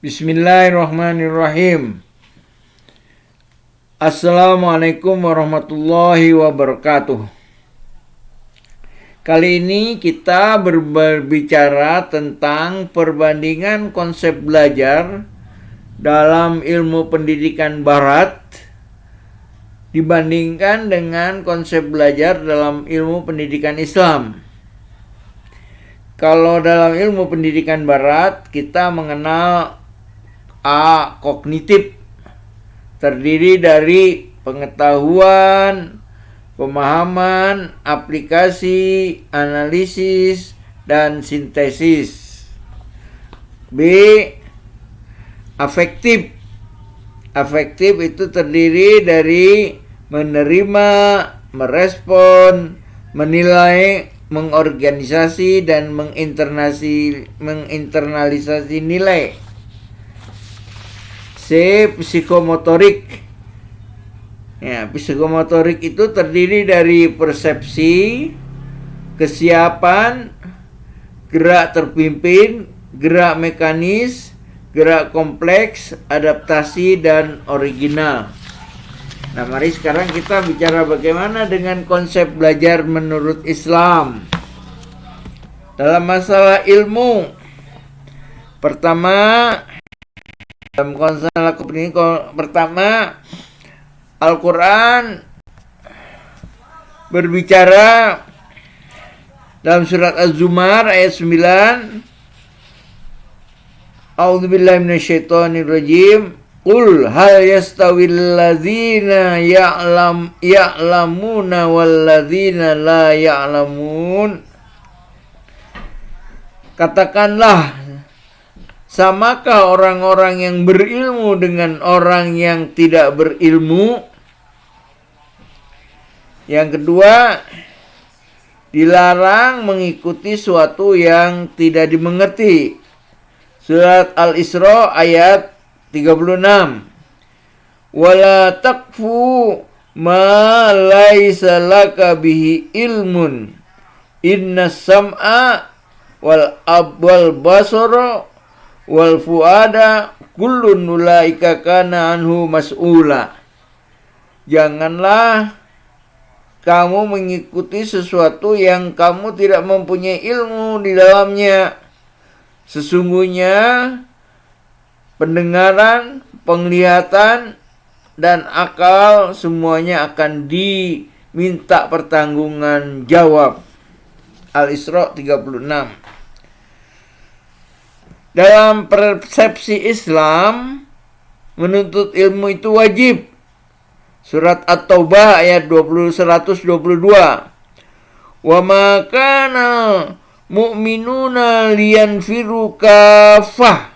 Bismillahirrahmanirrahim. Assalamualaikum warahmatullahi wabarakatuh. Kali ini kita berbicara tentang perbandingan konsep belajar dalam ilmu pendidikan barat dibandingkan dengan konsep belajar dalam ilmu pendidikan Islam. Kalau dalam ilmu pendidikan barat kita mengenal kognitif, terdiri dari pengetahuan, pemahaman, aplikasi, analisis, dan sintesis. B. Afektif. Afektif itu terdiri dari menerima, merespon, menilai, mengorganisasi, dan menginternalisasi nilai. C. Psikomotorik. Psikomotorik itu terdiri dari persepsi, kesiapan, gerak terpimpin, gerak mekanis, gerak kompleks, adaptasi, dan original. Nah, mari sekarang kita bicara bagaimana dengan konsep belajar menurut Islam dalam masalah ilmu. Pertama, dalam konsep ini pertama, Al-Quran berbicara dalam surat Az-Zumar ayat 9. A'udzubillahi minasyaitonirrajim. Qul hal yastawil ladzina ya'lamuna wal ladzina la ya'lamun. Katakanlah, samakah orang-orang yang berilmu dengan orang yang tidak berilmu? Yang kedua, dilarang mengikuti suatu yang tidak dimengerti. Surat Al-Isra ayat 36. Wala taqfu ma laisa laka bihi ilmun. Innas sam'a wal basara wal fuada kullun ulaika kana anhu mas'ula. Janganlah kamu mengikuti sesuatu yang kamu tidak mempunyai ilmu di dalamnya. Sesungguhnya pendengaran, penglihatan, dan akal semuanya akan diminta pertanggungan jawab. Al-Isra 36. Dalam persepsi Islam, menuntut ilmu itu wajib. Surat At-Taubah ayat 122. Wa ma kana mu'minuna liyanfiru kafah.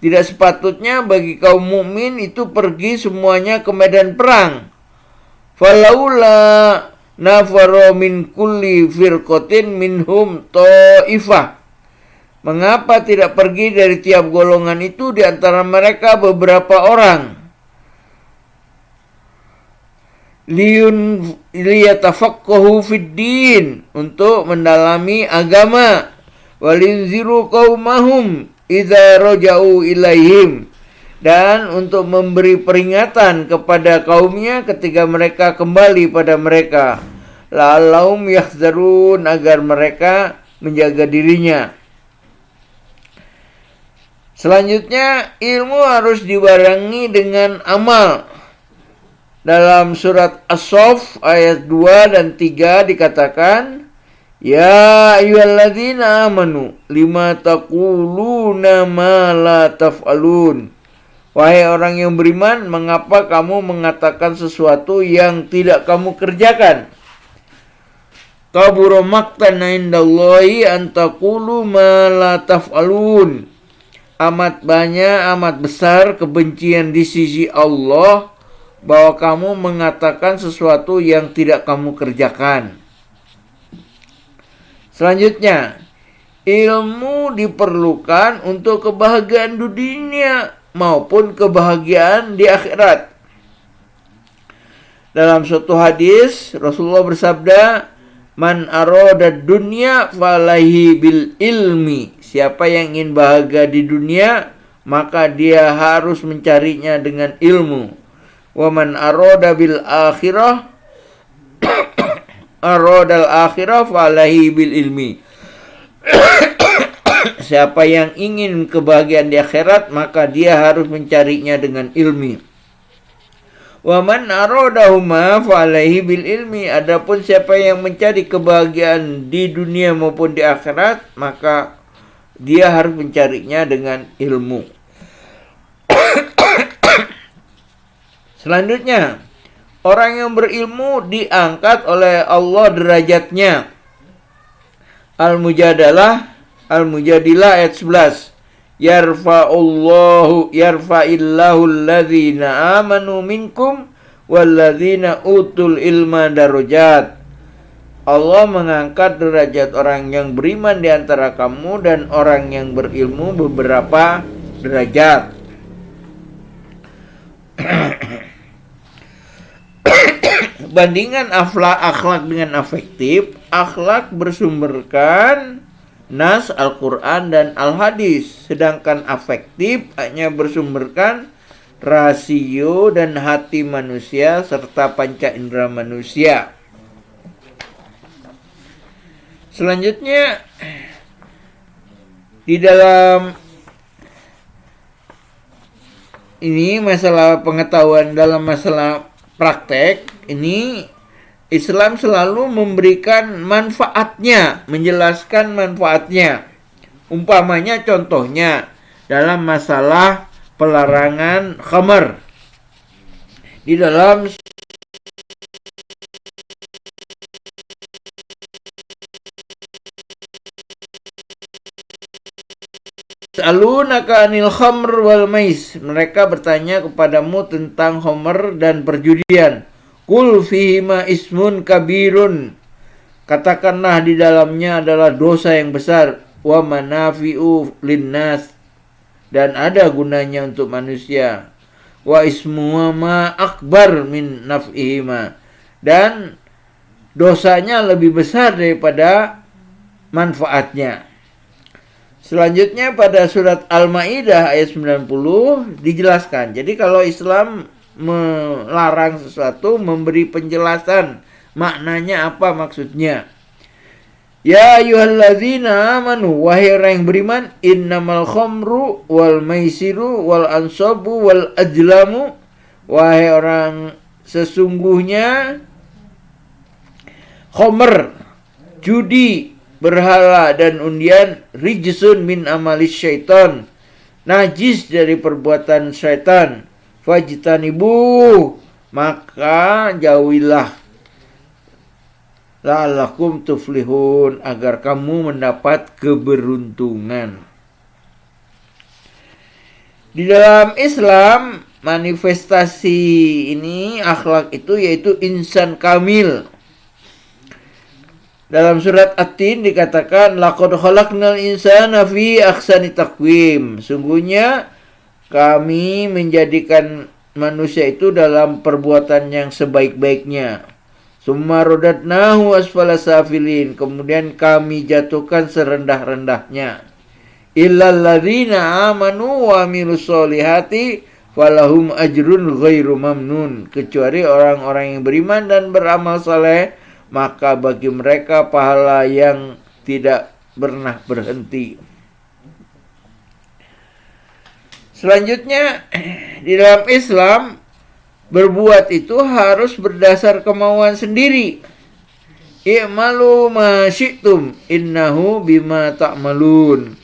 Tidak sepatutnya bagi kaum mukmin itu pergi semuanya ke medan perang. Falaula nafara min kulli firqatin minhum ta'ifah. Mengapa tidak pergi dari tiap golongan itu di antara mereka beberapa orang? Liyatafaqahu fid din, untuk mendalami agama. Walinziru qaumahum idza raja'u ilaihim, dan untuk memberi peringatan kepada kaumnya ketika mereka kembali pada mereka. La'allahum yahzarun, agar mereka menjaga dirinya. Selanjutnya, ilmu harus dibarengi dengan amal. Dalam surat As-Saff ayat 2 dan 3 dikatakan, Ya ayyuhalladzina amanu lima taquluna ma la taf'alun. Wahai orang yang beriman, mengapa kamu mengatakan sesuatu yang tidak kamu kerjakan? Kabura maqtan 'indallahi an taqulu ma la taf'alun. Amat banyak, amat besar kebencian di sisi Allah bahwa kamu mengatakan sesuatu yang tidak kamu kerjakan. Selanjutnya, ilmu diperlukan untuk kebahagiaan dunia maupun kebahagiaan di akhirat. Dalam suatu hadis, Rasulullah bersabda, Man arada dunya falahi bil ilmi. Siapa yang ingin bahagia di dunia, maka dia harus mencarinya dengan ilmu. Wa man arada bil akhirah aradal akhirah falahi bil ilmi. Siapa yang ingin kebahagiaan di akhirat, maka dia harus mencarinya dengan ilmi. Wa man aradahuma falahi bil ilmi. Adapun siapa yang mencari kebahagiaan di dunia maupun di akhirat, maka dia harus mencarinya dengan ilmu. Selanjutnya, orang yang berilmu diangkat oleh Allah derajatnya. Al-Mujadilah ayat 11. Yarfa'illahu alladzina amanu minkum walladzina utul ilma darajat. Allah mengangkat derajat orang yang beriman di antara kamu dan orang yang berilmu beberapa derajat. Bandingan akhlak dengan afektif, akhlak bersumberkan nas Al-Quran dan Al-Hadis, sedangkan afektif hanya bersumberkan rasio dan hati manusia serta panca indera manusia. Selanjutnya, di dalam ini masalah pengetahuan dalam masalah praktek, ini Islam selalu memberikan manfaatnya, menjelaskan manfaatnya. Umpamanya contohnya dalam masalah pelarangan khamar. Di dalam Alunaka anil khamr wal mais. Mereka bertanya kepadamu tentang khamr dan perjudian. Qul fihima ismun kabirun. Katakanlah di dalamnya adalah dosa yang besar. Wa manafi'u linnas. Dan ada gunanya untuk manusia. Wa ismuhuma akbar min naf'ihima. Dan dosanya lebih besar daripada manfaatnya. Selanjutnya pada surat Al-Maidah ayat 90 dijelaskan. Jadi kalau Islam melarang sesuatu, memberi penjelasan maknanya apa maksudnya. Ya ayyuhalladzina amanu, wahai orang yang beriman, innamal khamru wal maisiru wal ansabu wal ajlamu, wahai orang, sesungguhnya khamr, judi, berhala dan undian, rijsun min amalis syaitan, najis dari perbuatan syaitan. Fajtanibu, maka jauhilah, la'allakum tuflihun, agar kamu mendapat keberuntungan. Di dalam Islam, manifestasi ini akhlak itu yaitu insan kamil. Dalam surat At-Tin dikatakan laqad khalaqnal insana fi ahsani taqwim. Sungguhnya kami menjadikan manusia itu dalam perbuatan yang sebaik-baiknya. Summa radatnahu asfala safilin. Kemudian kami jatuhkan serendah-rendahnya. Illal ladzina amanu wa amilus solihati falahum ajrun ghairu mamnun. Kecuali orang-orang yang beriman dan beramal saleh, maka bagi mereka pahala yang tidak pernah berhenti. Selanjutnya, di dalam Islam, berbuat itu harus berdasar kemauan sendiri. I'malu ma syi'tum innahu bima ta'malun.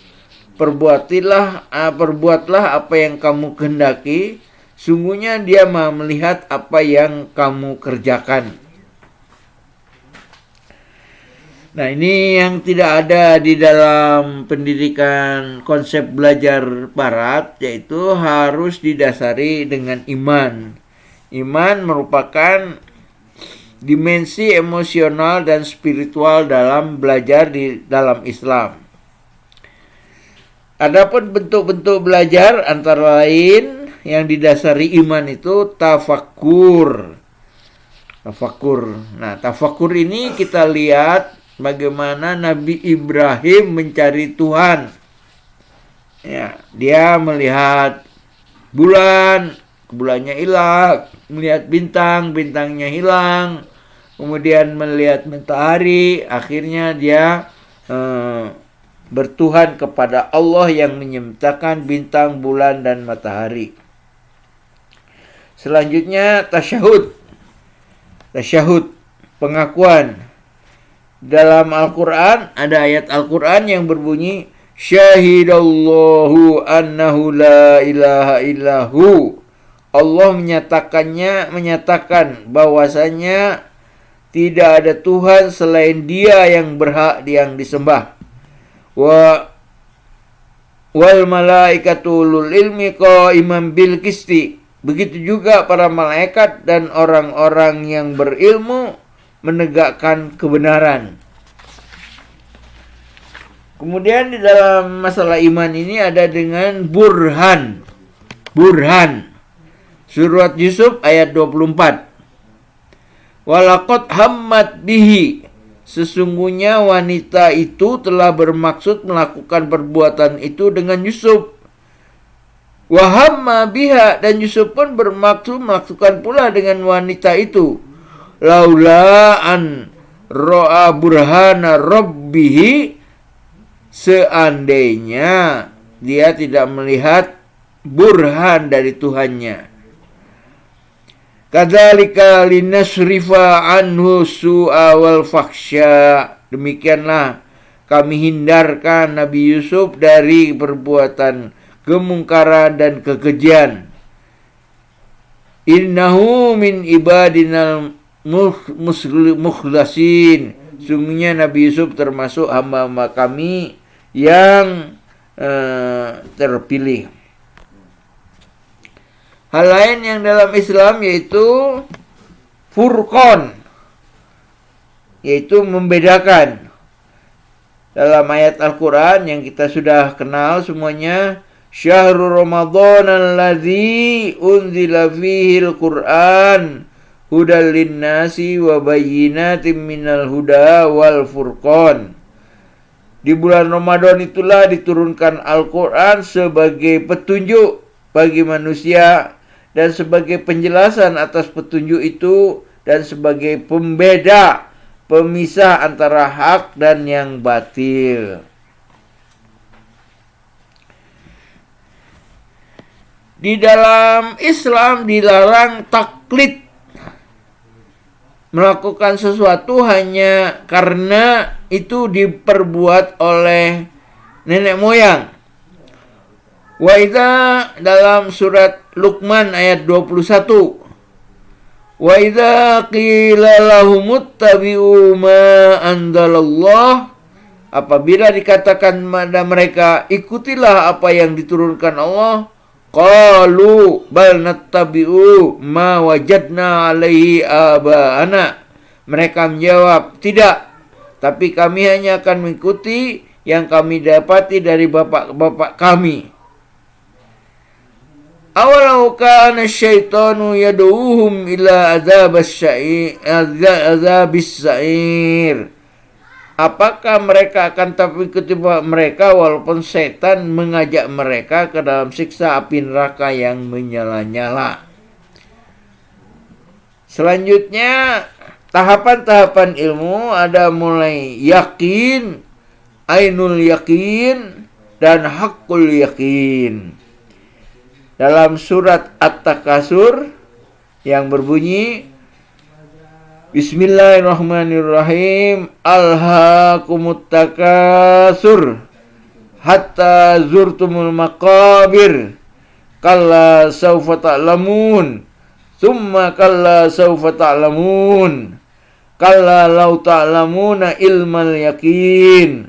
Perbuatlah apa yang kamu kehendaki, sungguhnya Dia Maha melihat apa yang kamu kerjakan. Nah, ini yang tidak ada di dalam pendidikan konsep belajar barat, yaitu harus didasari dengan iman. Iman merupakan dimensi emosional dan spiritual dalam belajar di dalam Islam. Adapun bentuk-bentuk belajar antara lain yang didasari iman itu tafakkur. Nah, tafakkur ini kita lihat bagaimana Nabi Ibrahim mencari Tuhan. Ya, dia melihat bulan, bulannya hilang, melihat bintang, bintangnya hilang, kemudian melihat matahari, akhirnya dia bertuhan kepada Allah yang menciptakan bintang, bulan, dan matahari. Selanjutnya tasyahud. Tasyahud, pengakuan. Dalam Al-Quran ada ayat Al-Quran yang berbunyi Syahidallahu annahu la ilaha illahu. Allah menyatakan bahwasanya tidak ada Tuhan selain Dia yang berhak yang disembah. Wal malaikatu ulul ilmi qaiman bil qisti. Begitu juga para malaikat dan orang-orang yang berilmu menegakkan kebenaran. Kemudian di dalam masalah iman ini ada dengan burhan. Burhan. Surat Yusuf ayat 24. Walaqad hammat bihi. Sesungguhnya wanita itu telah bermaksud melakukan perbuatan itu dengan Yusuf. Wahamma biha, dan Yusuf pun bermaksud melakukan pula dengan wanita itu. Laula an ro'a burhana rabbihi, seandainya dia tidak melihat burhan dari Tuhannya. Kadzalika linasrifa anhu su'a wal fakhsya. Demikianlah kami hindarkan Nabi Yusuf dari perbuatan kemungkaran dan kekejian. Innahu min ibadinal mukhlasin. Sungguhnya Nabi Yusuf termasuk hamba-hamba kami yang terpilih. Hal lain yang dalam Islam yaitu furqan, yaitu membedakan. Dalam ayat Al-Quran yang kita sudah kenal semuanya, Syahrul Ramadan alladzi unzila fihi al-Qur'an hudal linnasi wa bayyinatin minal huda wal furqan. Di bulan Ramadan itulah diturunkan Al-Quran sebagai petunjuk bagi manusia dan sebagai penjelasan atas petunjuk itu dan sebagai pembeda, pemisah antara hak dan yang batil. Di dalam Islam dilarang taklid, melakukan sesuatu hanya karena itu diperbuat oleh nenek moyang. Wa idza, dalam surat Luqman ayat 21. Wa idza qila lahumuttabi'u ma anzalallah, apabila dikatakan pada mereka ikutilah apa yang diturunkan Allah, qalu bal nattabi'u ma wajadna alaihi aba'ana. Mereka menjawab, tidak, tapi kami hanya akan mengikuti yang kami dapati dari bapak-bapak kami. Awalau kana syaitanu yad'uhum ila adzabis sa'ir. Apakah mereka akan tetap ikuti mereka walaupun setan mengajak mereka ke dalam siksa api neraka yang menyala-nyala. Selanjutnya, tahapan-tahapan ilmu ada mulai yakin, ainul yakin, dan hakul yakin. Dalam surat At-Takasur yang berbunyi Bismillahirrahmanirrahim, Alhaakumut takasur hatta zurtumul maqabir kalla sawfa ta'lamun thumma kalla sawfa ta'lamun kalla law ta'lamuna ilmal yakin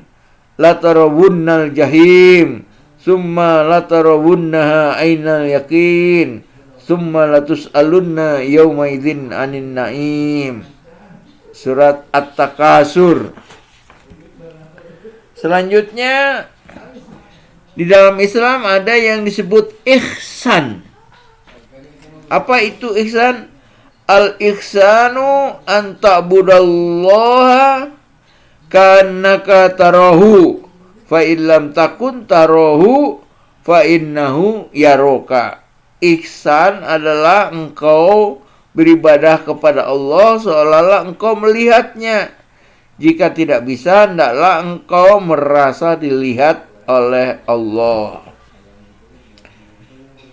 latarawunnal jahim summa latarawunnaha ainal yakin summa latus'alunna yawma idzin 'anin na'im. Surat At-Takasur. Selanjutnya, di dalam Islam ada yang disebut ihsan. Apa itu ihsan? Al-ihsanu an ta'budallaha ka'annaka tarahu fa illam takun tarahu fa innahu yaroka. Ihsan adalah engkau beribadah kepada Allah seolah-olah engkau melihatnya. Jika tidak bisa, hendaklah engkau merasa dilihat oleh Allah.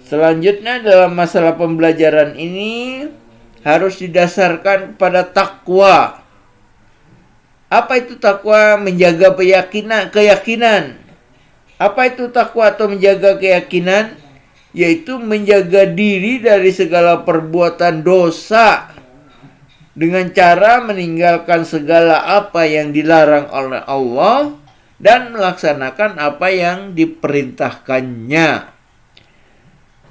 Selanjutnya dalam masalah pembelajaran ini harus didasarkan pada takwa. Apa itu takwa? Menjaga keyakinan. Apa itu takwa atau menjaga keyakinan? Yaitu menjaga diri dari segala perbuatan dosa dengan cara meninggalkan segala apa yang dilarang oleh Allah dan melaksanakan apa yang diperintahkannya.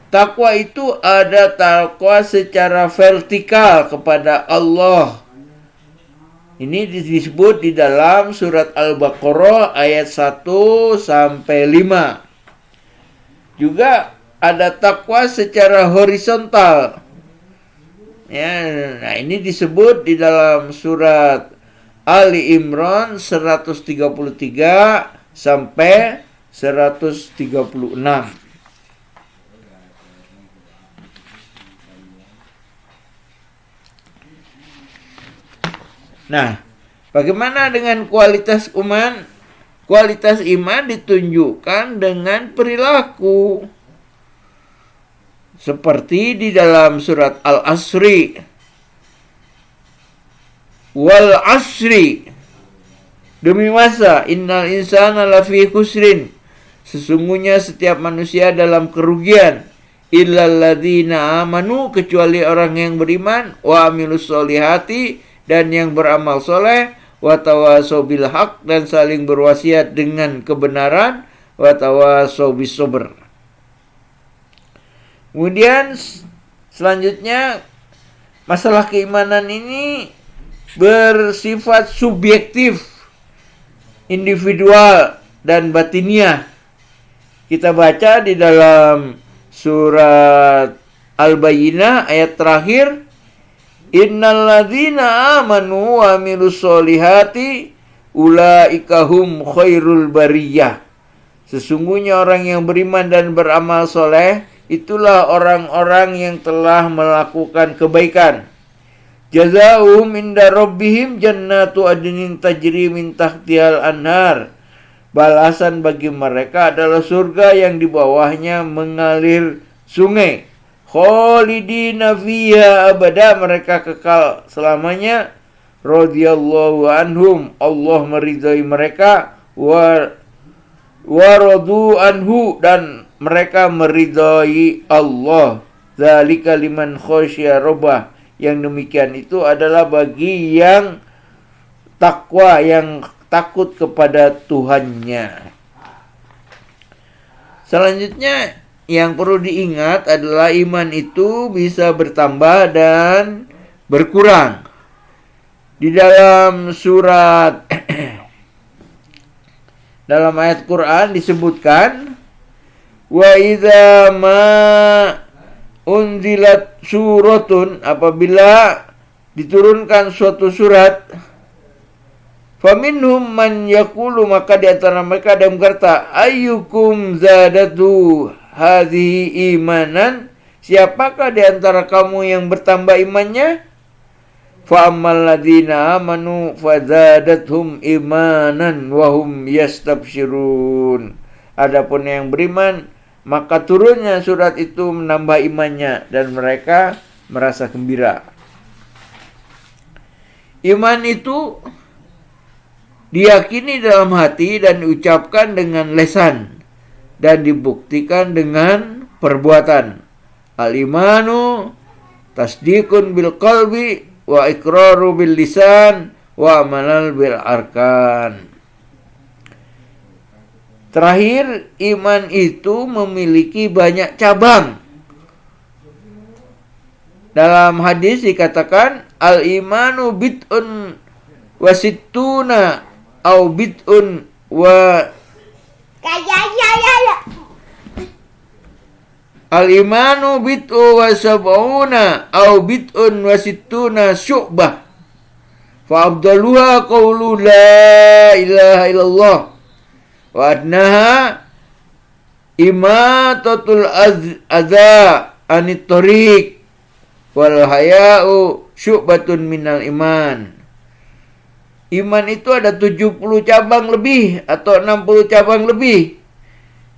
Takwa itu ada takwa secara vertikal kepada Allah. Ini disebut di dalam surat Al-Baqarah ayat 1 sampai 5. Juga ada takwa secara horizontal. Ya, nah ini disebut di dalam surat Ali Imran 133 sampai 136. Nah, bagaimana dengan kualitas iman? Kualitas iman ditunjukkan dengan perilaku. Seperti di dalam surat Al-Asri. Wal asri. Demi masa, innal insana lafi khusrin. Sesungguhnya setiap manusia dalam kerugian. Illal ladzina amanu, kecuali orang yang beriman, wa amilus solihati, dan yang beramal soleh, wa tawasau bil haq, dan saling berwasiat dengan kebenaran, wa tawasau bis sabr. Kemudian selanjutnya masalah keimanan ini bersifat subjektif, individual dan batiniah. Kita baca di dalam surat Al-Bayyinah ayat terakhir, innalladzina amanu wa amilus solihati ulaika hum khairul bariyah. Sesungguhnya orang yang beriman dan beramal soleh, itulah orang-orang yang telah melakukan kebaikan. Jazaohum inda rabbihim jannatu adnin tajri min tahtihal anhar. Balasan bagi mereka adalah surga yang di bawahnya mengalir sungai. Khalidina fiha abada, mereka kekal selamanya. Radhiyallahu anhum, Allah meridai mereka. Wa radu anhu, dan mereka meridai Allah. Dzalika liman khasya rabbah. Yang demikian itu adalah bagi yang takwa, yang takut kepada Tuhannya. Selanjutnya yang perlu diingat adalah iman itu bisa bertambah dan berkurang. Di dalam surat dalam ayat Quran disebutkan, wa idza ma unzilat suratun, apabila diturunkan suatu surat, faminhum man yaqulu, maka di antara mereka ada yang berkata, ayyukum zadatu hadhihi imanan, siapakah di antara kamu yang bertambah imannya? Fa ammal ladzina amanu fazadathum imanan wa hum yastabsyirun. Adapun yang beriman, maka turunnya surat itu menambah imannya dan mereka merasa gembira. Iman itu diyakini dalam hati dan diucapkan dengan lisan dan dibuktikan dengan perbuatan. Al-imanu tasdiqun bil qalbi wa iqraru bil lisan wa amalal bil arkan. Terakhir, iman itu memiliki banyak cabang. Dalam hadis dikatakan, al-imanu bid'un wa sittuna au bid'un wa al-imanu bid'u wa sab'una au bid'un wa sittuna syu'bah. Fa afdaluha qawlu la ilaha illallah wa adnaha imatatul adza anit thoriq wal haya'u syu'batun minal iman. Iman itu ada 70 cabang lebih atau 60 cabang lebih.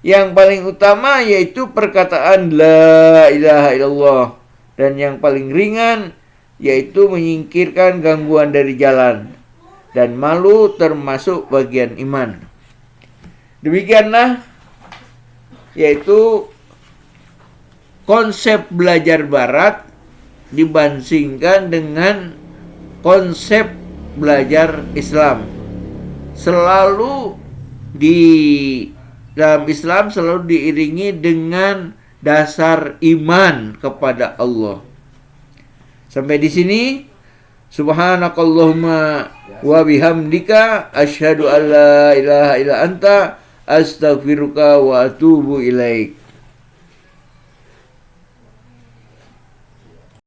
Yang paling utama yaitu perkataan la ilaha illallah, dan yang paling ringan yaitu menyingkirkan gangguan dari jalan, dan malu termasuk bagian iman. Demikianlah yaitu konsep belajar barat dibandingkan dengan konsep belajar Islam. Dalam Islam selalu diiringi dengan dasar iman kepada Allah. Sampai di sini, subhanakallahumma wa bihamdika asyhadu an la ilaha illa anta astaghfiruka wa atubu ilaik.